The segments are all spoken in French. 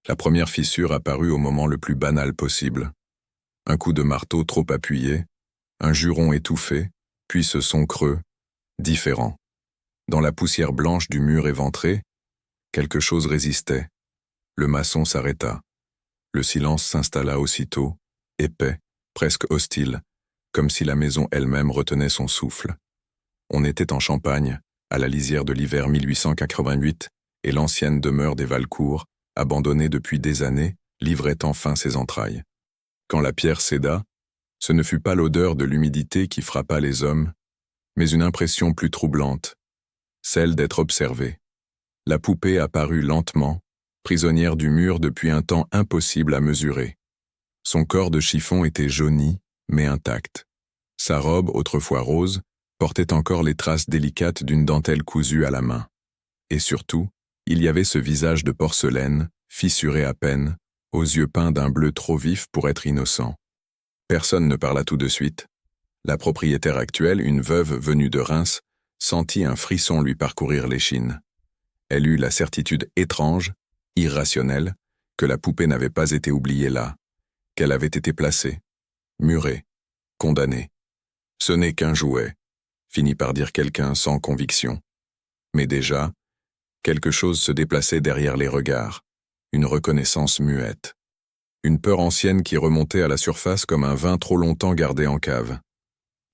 La première fissure apparut au moment le plus banal possible. Un coup de marteau trop appuyé, un juron étouffé, puis ce son creux, différent. Dans la poussière blanche du mur éventré, quelque chose résistait. Le maçon s'arrêta. Le silence s'installa aussitôt, épais, presque hostile, comme si la maison elle-même retenait son souffle. On était en Champagne, à la lisière de l'hiver 1888, et l'ancienne demeure des Valcourt, abandonnée depuis des années, livrait enfin ses entrailles. Quand la pierre céda, ce ne fut pas l'odeur de l'humidité qui frappa les hommes, mais une impression plus troublante, celle d'être observé. La poupée apparut lentement, prisonnière du mur depuis un temps impossible à mesurer. Son corps de chiffon était jauni, mais intact. Sa robe, autrefois rose, portait encore les traces délicates d'une dentelle cousue à la main. Et surtout, il y avait ce visage de porcelaine, fissuré à peine, aux yeux peints d'un bleu trop vif pour être innocent. Personne ne parla tout de suite. La propriétaire actuelle, une veuve venue de Reims, sentit un frisson lui parcourir l'échine. Elle eut la certitude étrange, irrationnelle, que la poupée n'avait pas été oubliée là, qu'elle avait été placée, murée, condamnée. Ce n'est qu'un jouet, finit par dire quelqu'un sans conviction. Mais déjà, quelque chose se déplaçait derrière les regards, une reconnaissance muette. Une peur ancienne qui remontait à la surface comme un vin trop longtemps gardé en cave.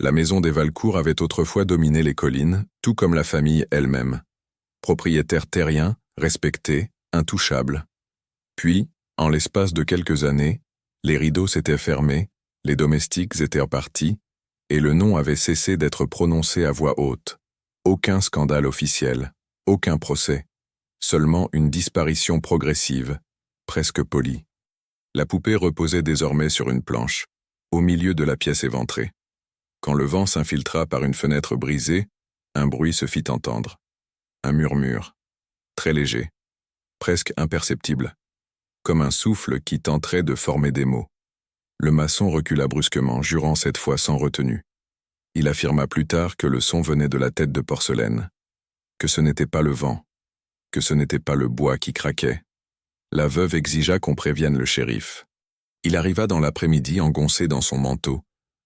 La maison des Valcourt avait autrefois dominé les collines, tout comme la famille elle-même. Propriétaire terrien, respecté, intouchable. Puis, en l'espace de quelques années, les rideaux s'étaient fermés, les domestiques étaient partis, et le nom avait cessé d'être prononcé à voix haute. Aucun scandale officiel, aucun procès, seulement une disparition progressive, presque polie. La poupée reposait désormais sur une planche, au milieu de la pièce éventrée. Quand le vent s'infiltra par une fenêtre brisée, un bruit se fit entendre. Un murmure, très léger, presque imperceptible, comme un souffle qui tenterait de former des mots. Le maçon recula brusquement, jurant cette fois sans retenue. Il affirma plus tard que le son venait de la tête de porcelaine, que ce n'était pas le vent, que ce n'était pas le bois qui craquait. La veuve exigea qu'on prévienne le shérif. Il arriva dans l'après-midi engoncé dans son manteau,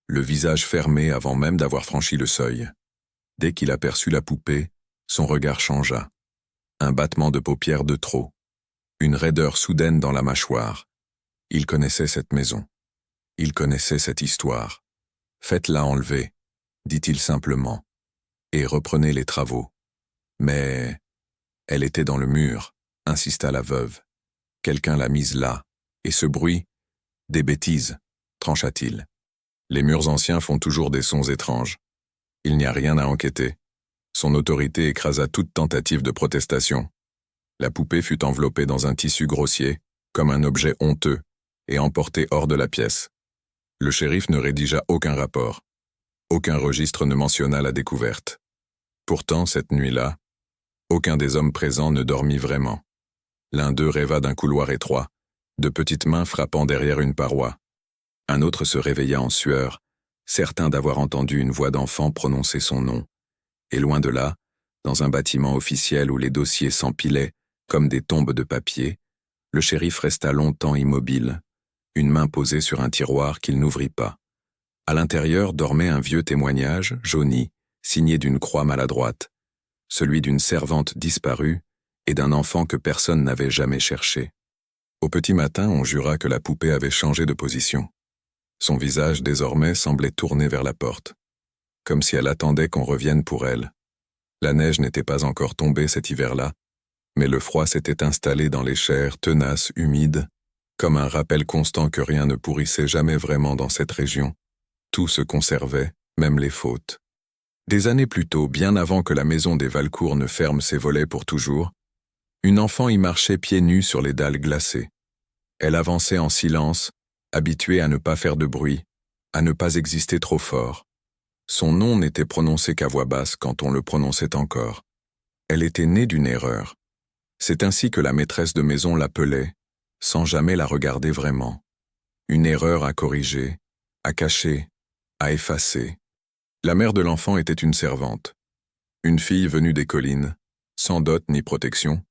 le visage fermé avant même d'avoir franchi le seuil. Dès qu'il aperçut la poupée, son regard changea. Un battement de paupières de trop. Une raideur soudaine dans la mâchoire. Il connaissait cette maison. Il connaissait cette histoire. Faites-la enlever, dit-il simplement, et reprenez les travaux. Mais elle était dans le mur, insista la veuve. Quelqu'un l'a mise là, et ce bruit, des bêtises, trancha-t-il. Les murs anciens font toujours des sons étranges. Il n'y a rien à enquêter. Son autorité écrasa toute tentative de protestation. La poupée fut enveloppée dans un tissu grossier, comme un objet honteux, et emportée hors de la pièce. Le shérif ne rédigea aucun rapport. Aucun registre ne mentionna la découverte. Pourtant, cette nuit-là, aucun des hommes présents ne dormit vraiment. L'un d'eux rêva d'un couloir étroit, de petites mains frappant derrière une paroi. Un autre se réveilla en sueur, certain d'avoir entendu une voix d'enfant prononcer son nom. Et loin de là, dans un bâtiment officiel où les dossiers s'empilaient comme des tombes de papier, le shérif resta longtemps immobile, une main posée sur un tiroir qu'il n'ouvrit pas. À l'intérieur dormait un vieux témoignage, jauni, signé d'une croix maladroite, celui d'une servante disparue et d'un enfant que personne n'avait jamais cherché. Au petit matin, on jura que la poupée avait changé de position. Son visage désormais semblait tourné vers la porte, comme si elle attendait qu'on revienne pour elle. La neige n'était pas encore tombée cet hiver-là, mais le froid s'était installé dans les chairs tenaces, humides, comme un rappel constant que rien ne pourrissait jamais vraiment dans cette région. Tout se conservait, même les fautes. Des années plus tôt, bien avant que la maison des Valcourt ne ferme ses volets pour toujours, une enfant y marchait pieds nus sur les dalles glacées. Elle avançait en silence, habituée à ne pas faire de bruit, à ne pas exister trop fort. Son nom n'était prononcé qu'à voix basse quand on le prononçait encore. Elle était née d'une erreur. C'est ainsi que la maîtresse de maison l'appelait, sans jamais la regarder vraiment. Une erreur à corriger, à cacher, à effacer. La mère de l'enfant était une servante. Une fille venue des collines, sans dot ni protection,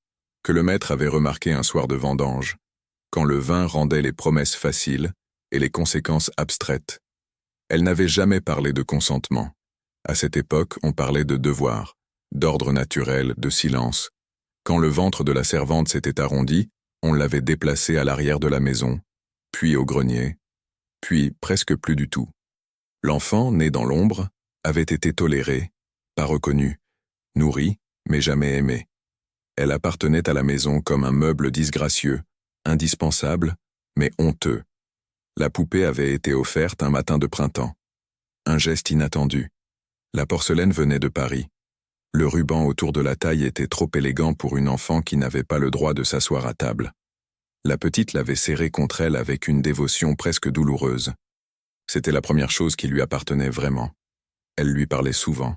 que le maître avait remarquée un soir de vendange, quand le vin rendait les promesses faciles et les conséquences abstraites. Elle n'avait jamais parlé de consentement. À cette époque, on parlait de devoir, d'ordre naturel, de silence. Quand le ventre de la servante s'était arrondi, on l'avait déplacé à l'arrière de la maison, puis au grenier, puis presque plus du tout. L'enfant, né dans l'ombre, avait été toléré, pas reconnu, nourri, mais jamais aimé. Elle appartenait à la maison comme un meuble disgracieux, indispensable, mais honteux. La poupée avait été offerte un matin de printemps. Un geste inattendu. La porcelaine venait de Paris. Le ruban autour de la taille était trop élégant pour une enfant qui n'avait pas le droit de s'asseoir à table. La petite l'avait serrée contre elle avec une dévotion presque douloureuse. C'était la première chose qui lui appartenait vraiment. Elle lui parlait souvent.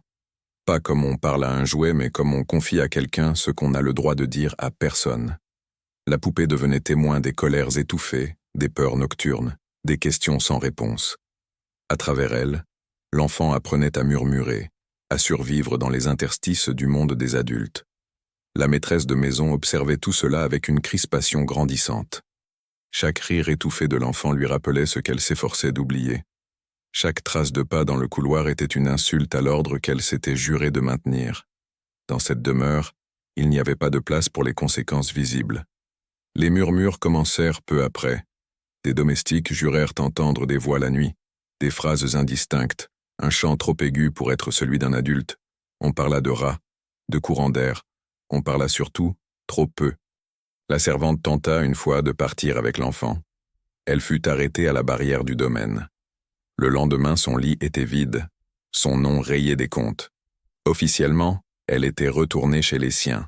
Pas comme on parle à un jouet, mais comme on confie à quelqu'un ce qu'on a le droit de dire à personne. La poupée devenait témoin des colères étouffées, des peurs nocturnes, des questions sans réponse. À travers elle, l'enfant apprenait à murmurer, à survivre dans les interstices du monde des adultes. La maîtresse de maison observait tout cela avec une crispation grandissante. Chaque rire étouffé de l'enfant lui rappelait ce qu'elle s'efforçait d'oublier. Chaque trace de pas dans le couloir était une insulte à l'ordre qu'elle s'était juré de maintenir. Dans cette demeure, il n'y avait pas de place pour les conséquences visibles. Les murmures commencèrent peu après. Des domestiques jurèrent entendre des voix la nuit, des phrases indistinctes, un chant trop aigu pour être celui d'un adulte. On parla de rats, de courants d'air. On parla surtout trop peu. La servante tenta une fois de partir avec l'enfant. Elle fut arrêtée à la barrière du domaine. Le lendemain, son lit était vide, son nom rayé des comptes. Officiellement, elle était retournée chez les siens.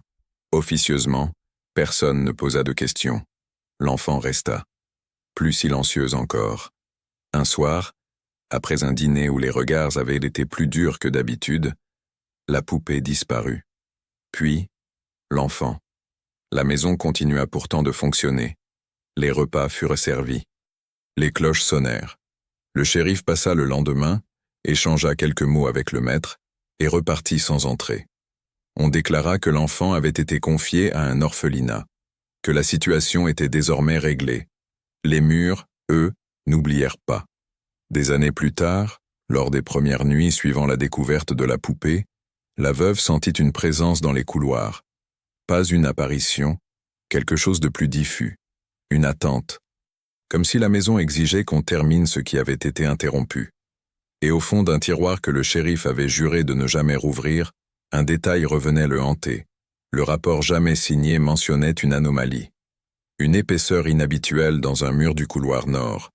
Officieusement, personne ne posa de questions. L'enfant resta, plus silencieuse encore. Un soir, après un dîner où les regards avaient été plus durs que d'habitude, la poupée disparut. Puis, l'enfant. La maison continua pourtant de fonctionner. Les repas furent servis. Les cloches sonnèrent. Le shérif passa le lendemain, échangea quelques mots avec le maître et repartit sans entrer. On déclara que l'enfant avait été confié à un orphelinat, que la situation était désormais réglée. Les murs, eux, n'oublièrent pas. Des années plus tard, lors des premières nuits suivant la découverte de la poupée, la veuve sentit une présence dans les couloirs. Pas une apparition, quelque chose de plus diffus, une attente. Comme si la maison exigeait qu'on termine ce qui avait été interrompu. Et au fond d'un tiroir que le shérif avait juré de ne jamais rouvrir, un détail revenait le hanter. Le rapport jamais signé mentionnait une anomalie. Une épaisseur inhabituelle dans un mur du couloir nord.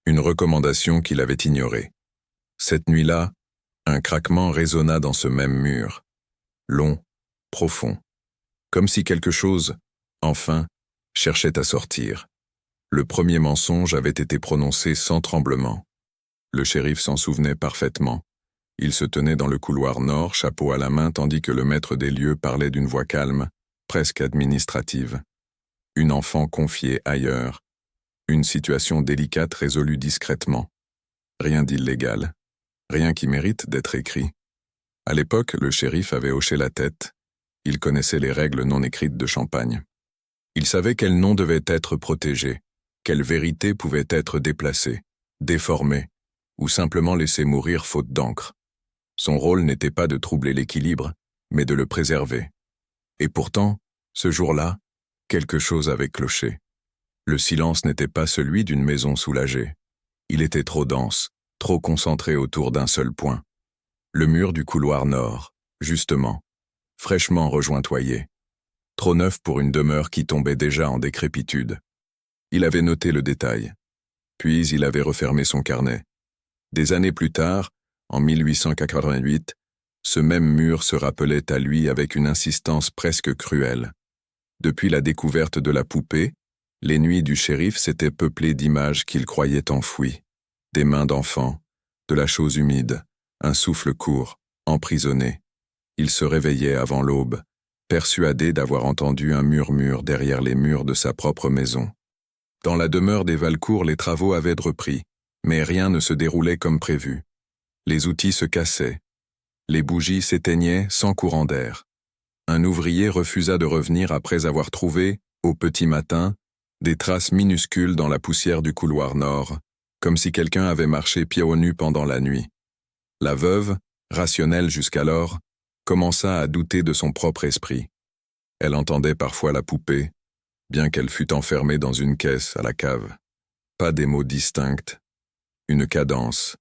Une recommandation qu'il avait ignorée. Cette nuit-là, un craquement résonna dans ce même mur. Long, profond. Comme si quelque chose, enfin, cherchait à sortir. Le premier mensonge avait été prononcé sans tremblement. Le shérif s'en souvenait parfaitement. Il se tenait dans le couloir nord, chapeau à la main, tandis que le maître des lieux parlait d'une voix calme, presque administrative. Une enfant confiée ailleurs. Une situation délicate résolue discrètement. Rien d'illégal. Rien qui mérite d'être écrit. À l'époque, le shérif avait hoché la tête. Il connaissait les règles non écrites de Champagne. Il savait quel nom devait être protégé. Quelle vérité pouvait être déplacée, déformée, ou simplement laissée mourir faute d'encre. Son rôle n'était pas de troubler l'équilibre, mais de le préserver. Et pourtant, ce jour-là, quelque chose avait cloché. Le silence n'était pas celui d'une maison soulagée. Il était trop dense, trop concentré autour d'un seul point. Le mur du couloir nord, justement, fraîchement rejointoyé. Trop neuf pour une demeure qui tombait déjà en décrépitude. Il avait noté le détail. Puis il avait refermé son carnet. Des années plus tard, en 1888, ce même mur se rappelait à lui avec une insistance presque cruelle. Depuis la découverte de la poupée, les nuits du shérif s'étaient peuplées d'images qu'il croyait enfouies. Des mains d'enfants, de la chose humide, un souffle court, emprisonné. Il se réveillait avant l'aube, persuadé d'avoir entendu un murmure derrière les murs de sa propre maison. Dans la demeure des Valcourt, les travaux avaient repris, mais rien ne se déroulait comme prévu. Les outils se cassaient. Les bougies s'éteignaient sans courant d'air. Un ouvrier refusa de revenir après avoir trouvé, au petit matin, Des traces minuscules dans la poussière du couloir nord, comme si quelqu'un avait marché pieds nus pendant la nuit. La veuve, rationnelle jusqu'alors, commença à douter de son propre esprit. Elle entendait parfois la poupée, bien qu'elle fût enfermée dans une caisse à la cave. Pas des mots distincts, une cadence,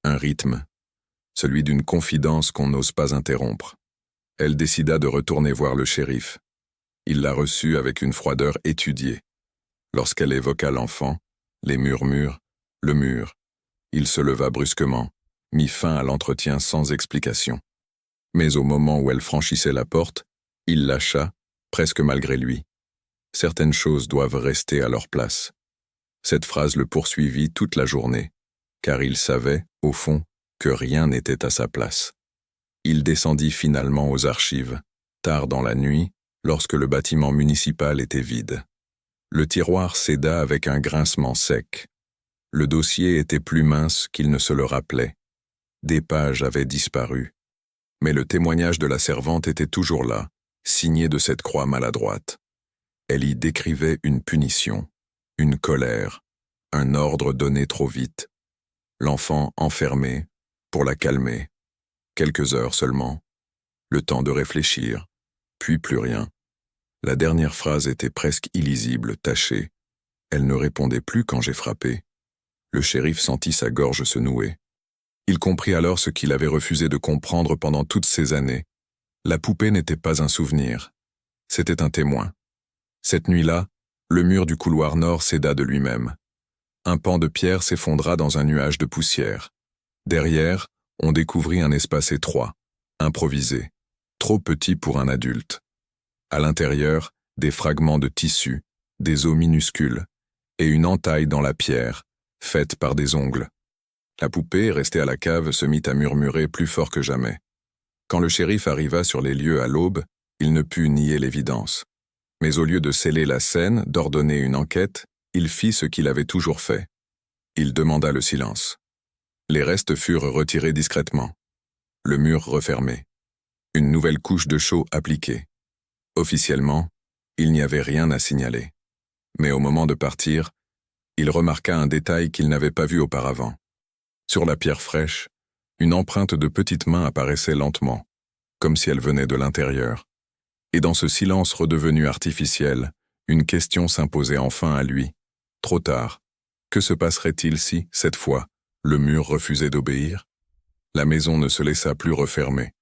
un rythme, celui d'une confidence qu'on n'ose pas interrompre. Elle décida de retourner voir le shérif. Il la reçut avec une froideur étudiée. Lorsqu'elle évoqua l'enfant, les murmures, le mur, il se leva brusquement, mit fin à l'entretien sans explication. Mais au moment où elle franchissait la porte, il lâcha, presque malgré lui. Certaines choses doivent rester à leur place. Cette phrase le poursuivit toute la journée, car il savait, au fond, que rien n'était à sa place. Il descendit finalement aux archives, tard dans la nuit, lorsque le bâtiment municipal était vide. Le tiroir céda avec un grincement sec. Le dossier était plus mince qu'il ne se le rappelait. Des pages avaient disparu. Mais le témoignage de la servante était toujours là, signé de cette croix maladroite. Elle y décrivait une punition, une colère, un ordre donné trop vite. L'enfant enfermé, pour la calmer. Quelques heures seulement. Le temps de réfléchir, puis plus rien. La dernière phrase était presque illisible, tachée. Elle ne répondait plus quand j'ai frappé. Le shérif sentit sa gorge se nouer. Il comprit alors ce qu'il avait refusé de comprendre pendant toutes ces années. La poupée n'était pas un souvenir. C'était un témoin. Cette nuit-là, le mur du couloir nord céda de lui-même. Un pan de pierre s'effondra dans un nuage de poussière. Derrière, on découvrit un espace étroit, improvisé, trop petit pour un adulte. À l'intérieur, des fragments de tissu, des os minuscules, et une entaille dans la pierre, faite par des ongles. La poupée, restée à la cave, se mit à murmurer plus fort que jamais. Quand le shérif arriva sur les lieux à l'aube, il ne put nier l'évidence. Mais au lieu de sceller la scène, d'ordonner une enquête, il fit ce qu'il avait toujours fait. Il demanda le silence. Les restes furent retirés discrètement. Le mur refermé. Une nouvelle couche de chaux appliquée. Officiellement, il n'y avait rien à signaler. Mais au moment de partir, il remarqua un détail qu'il n'avait pas vu auparavant. Sur la pierre fraîche, une empreinte de petites mains apparaissait lentement, comme si elle venait de l'intérieur. Et dans ce silence redevenu artificiel, une question s'imposait enfin à lui. Trop tard. Que se passerait-il si, cette fois, le mur refusait d'obéir? La maison ne se laissa plus refermer.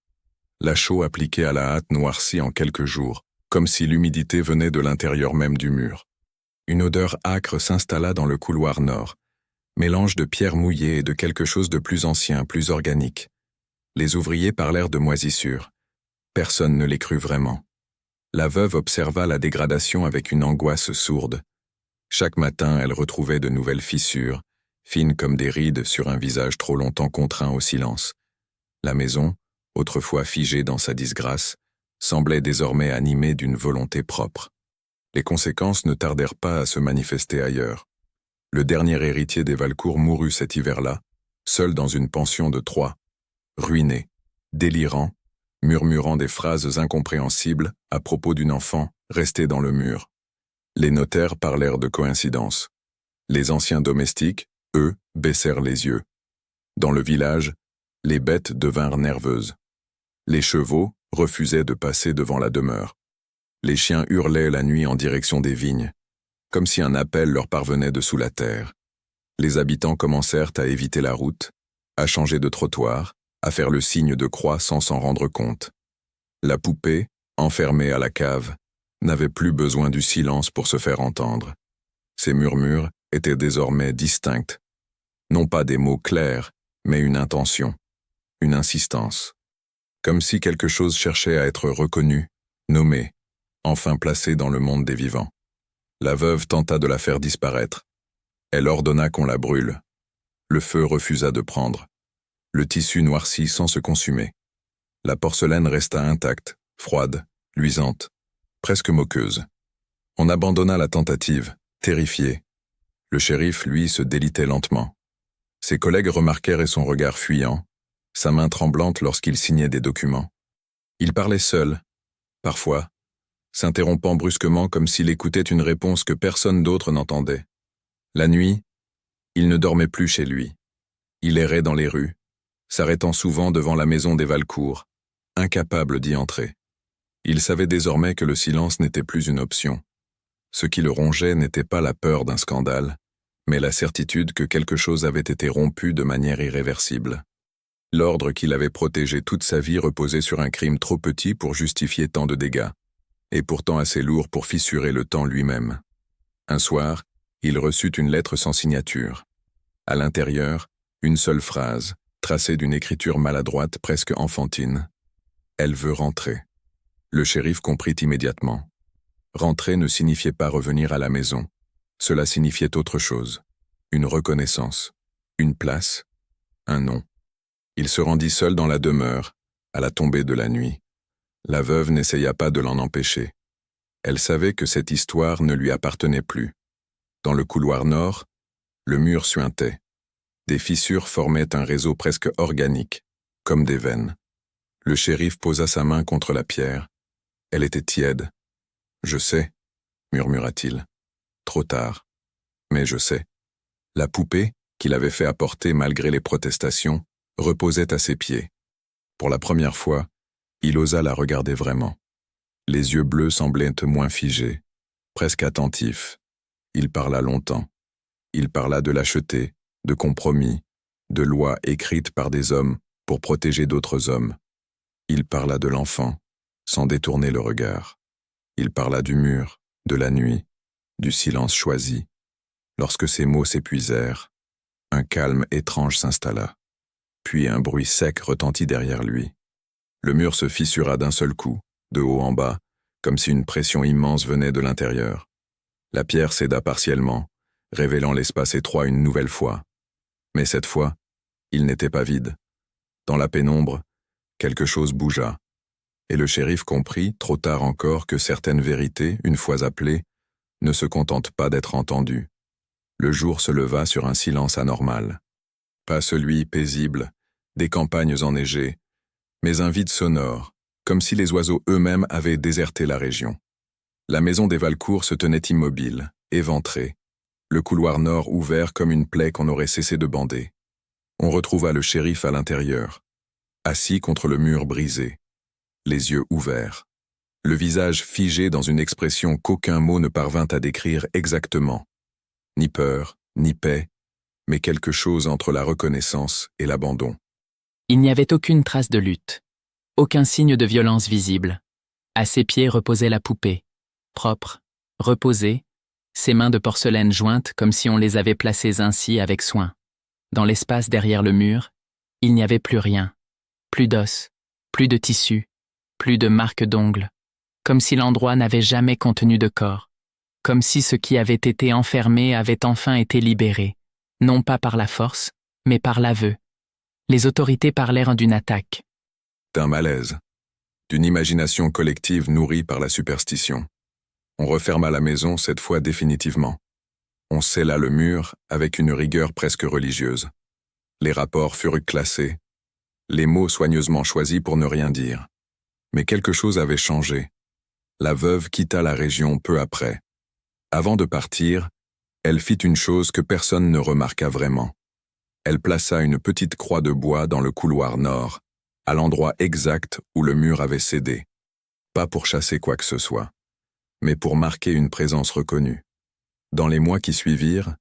La chaux appliquée à la hâte noircit en quelques jours, comme si l'humidité venait de l'intérieur même du mur. Une odeur âcre s'installa dans le couloir nord, mélange de pierres mouillées et de quelque chose de plus ancien, plus organique. Les ouvriers parlèrent de moisissure. Personne ne les crut vraiment. La veuve observa la dégradation avec une angoisse sourde. Chaque matin, elle retrouvait de nouvelles fissures, fines comme des rides sur un visage trop longtemps contraint au silence. La maison, autrefois figée dans sa disgrâce, semblait désormais animée d'une volonté propre. Les conséquences ne tardèrent pas à se manifester ailleurs. Le dernier héritier des Valcourt mourut cet hiver-là, seul dans une pension de Troyes, ruiné, délirant, murmurant des phrases incompréhensibles à propos d'une enfant restée dans le mur. Les notaires parlèrent de coïncidence. Les anciens domestiques, eux, baissèrent les yeux. Dans le village, les bêtes devinrent nerveuses. Les chevaux refusaient de passer devant la demeure. Les chiens hurlaient la nuit en direction des vignes, comme si un appel leur parvenait de sous la terre. Les habitants commencèrent à éviter la route, à changer de trottoir, à faire le signe de croix sans s'en rendre compte. La poupée, enfermée à la cave, n'avait plus besoin du silence pour se faire entendre. Ses murmures étaient désormais distincts. Non pas des mots clairs, mais une intention, une insistance. Comme si quelque chose cherchait à être reconnu, nommé, enfin placé dans le monde des vivants. La veuve tenta de la faire disparaître. Elle ordonna qu'on la brûle. Le feu refusa de prendre. Le tissu noircit sans se consumer. La porcelaine resta intacte, froide, luisante, presque moqueuse. On abandonna la tentative, terrifié. Le shérif, lui, se délitait lentement. Ses collègues remarquèrent son regard fuyant, sa main tremblante lorsqu'il signait des documents. Il parlait seul, parfois, s'interrompant brusquement comme s'il écoutait une réponse que personne d'autre n'entendait. La nuit, il ne dormait plus chez lui. Il errait dans les rues, s'arrêtant souvent devant la maison des Valcourt, incapable d'y entrer. Il savait désormais que le silence n'était plus une option. Ce qui le rongeait n'était pas la peur d'un scandale, mais la certitude que quelque chose avait été rompu de manière irréversible. L'ordre qu'il avait protégé toute sa vie reposait sur un crime trop petit pour justifier tant de dégâts, et pourtant assez lourd pour fissurer le temps lui-même. Un soir, il reçut une lettre sans signature. À l'intérieur, une seule phrase, tracée d'une écriture maladroite presque enfantine. « Elle veut rentrer ». Le shérif comprit immédiatement. Rentrer ne signifiait pas revenir à la maison. Cela signifiait autre chose. Une reconnaissance, une place, un nom. Il se rendit seul dans la demeure, à la tombée de la nuit. La veuve n'essaya pas de l'en empêcher. Elle savait que cette histoire ne lui appartenait plus. Dans le couloir nord, le mur suintait. Des fissures formaient un réseau presque organique, comme des veines. Le shérif posa sa main contre la pierre. Elle était tiède. « Je sais », murmura-t-il. « Trop tard. Mais je sais. » La poupée, qu'il avait fait apporter malgré les protestations, reposait à ses pieds. Pour la première fois, il osa la regarder vraiment. Les yeux bleus semblaient moins figés, presque attentifs. Il parla longtemps. Il parla de lâcheté, de compromis, de lois écrites par des hommes pour protéger d'autres hommes. Il parla de l'enfant, sans détourner le regard. Il parla du mur, de la nuit, du silence choisi. Lorsque ces mots s'épuisèrent, un calme étrange s'installa. Puis un bruit sec retentit derrière lui. Le mur se fissura d'un seul coup, de haut en bas, comme si une pression immense venait de l'intérieur. La pierre céda partiellement, révélant l'espace étroit une nouvelle fois. Mais cette fois, il n'était pas vide. Dans la pénombre, quelque chose bougea. Et le shérif comprit, trop tard encore, que certaines vérités, une fois appelées, ne se contentent pas d'être entendues. Le jour se leva sur un silence anormal. Pas celui paisible, des campagnes enneigées, mais un vide sonore, comme si les oiseaux eux-mêmes avaient déserté la région. La maison des Valcourt se tenait immobile, éventrée, le couloir nord ouvert comme une plaie qu'on aurait cessé de bander. On retrouva le shérif à l'intérieur, assis contre le mur brisé, les yeux ouverts, le visage figé dans une expression qu'aucun mot ne parvint à décrire exactement. Ni peur, ni paix, mais quelque chose entre la reconnaissance et l'abandon. Il n'y avait aucune trace de lutte, aucun signe de violence visible. À ses pieds reposait la poupée, propre, reposée, ses mains de porcelaine jointes comme si on les avait placées ainsi avec soin. Dans l'espace derrière le mur, il n'y avait plus rien, plus d'os, plus de tissu, plus de marques d'ongles, comme si l'endroit n'avait jamais contenu de corps, comme si ce qui avait été enfermé avait enfin été libéré, non pas par la force, mais par l'aveu. Les autorités parlèrent d'une attaque. D'un malaise, d'une imagination collective nourrie par la superstition. On referma la maison cette fois définitivement. On scella le mur avec une rigueur presque religieuse. Les rapports furent classés, les mots soigneusement choisis pour ne rien dire. Mais quelque chose avait changé. La veuve quitta la région peu après. Avant de partir, elle fit une chose que personne ne remarqua vraiment. Elle plaça une petite croix de bois dans le couloir nord, à l'endroit exact où le mur avait cédé. Pas pour chasser quoi que ce soit, mais pour marquer une présence reconnue. Dans les mois qui suivirent,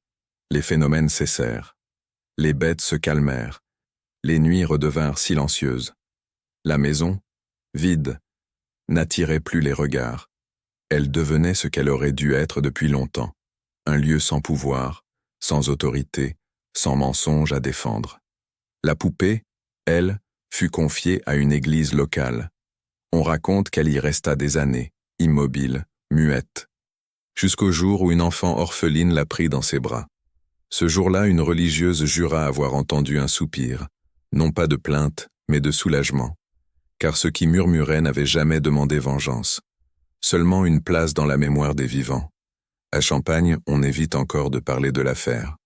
les phénomènes cessèrent. Les bêtes se calmèrent. Les nuits redevinrent silencieuses. La maison, vide, n'attirait plus les regards. Elle devenait ce qu'elle aurait dû être depuis longtemps, un lieu sans pouvoir, sans autorité, sans mensonge à défendre. La poupée, elle, fut confiée à une église locale. On raconte qu'elle y resta des années, immobile, muette, jusqu'au jour où une enfant orpheline la prit dans ses bras. Ce jour-là, une religieuse jura avoir entendu un soupir, non pas de plainte, mais de soulagement, car ceux qui murmuraient n'avaient jamais demandé vengeance, seulement une place dans la mémoire des vivants. À Champagne, on évite encore de parler de l'affaire,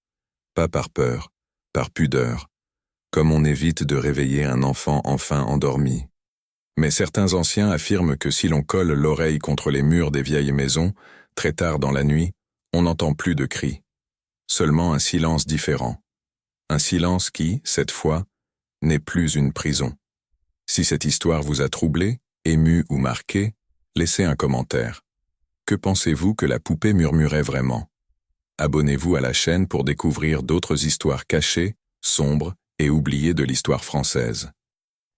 pas par peur, par pudeur, comme on évite de réveiller un enfant enfin endormi. Mais certains anciens affirment que si l'on colle l'oreille contre les murs des vieilles maisons, très tard dans la nuit, on n'entend plus de cris. Seulement un silence différent. Un silence qui, cette fois, n'est plus une prison. Si cette histoire vous a troublé, ému ou marqué, laissez un commentaire. Que pensez-vous que la poupée murmurait vraiment? Abonnez-vous à la chaîne pour découvrir d'autres histoires cachées, sombres et oubliées de l'histoire française.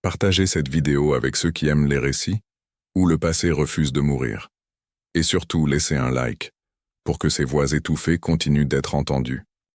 Partagez cette vidéo avec ceux qui aiment les récits, où le passé refuse de mourir. Et surtout, laissez un like, pour que ces voix étouffées continuent d'être entendues.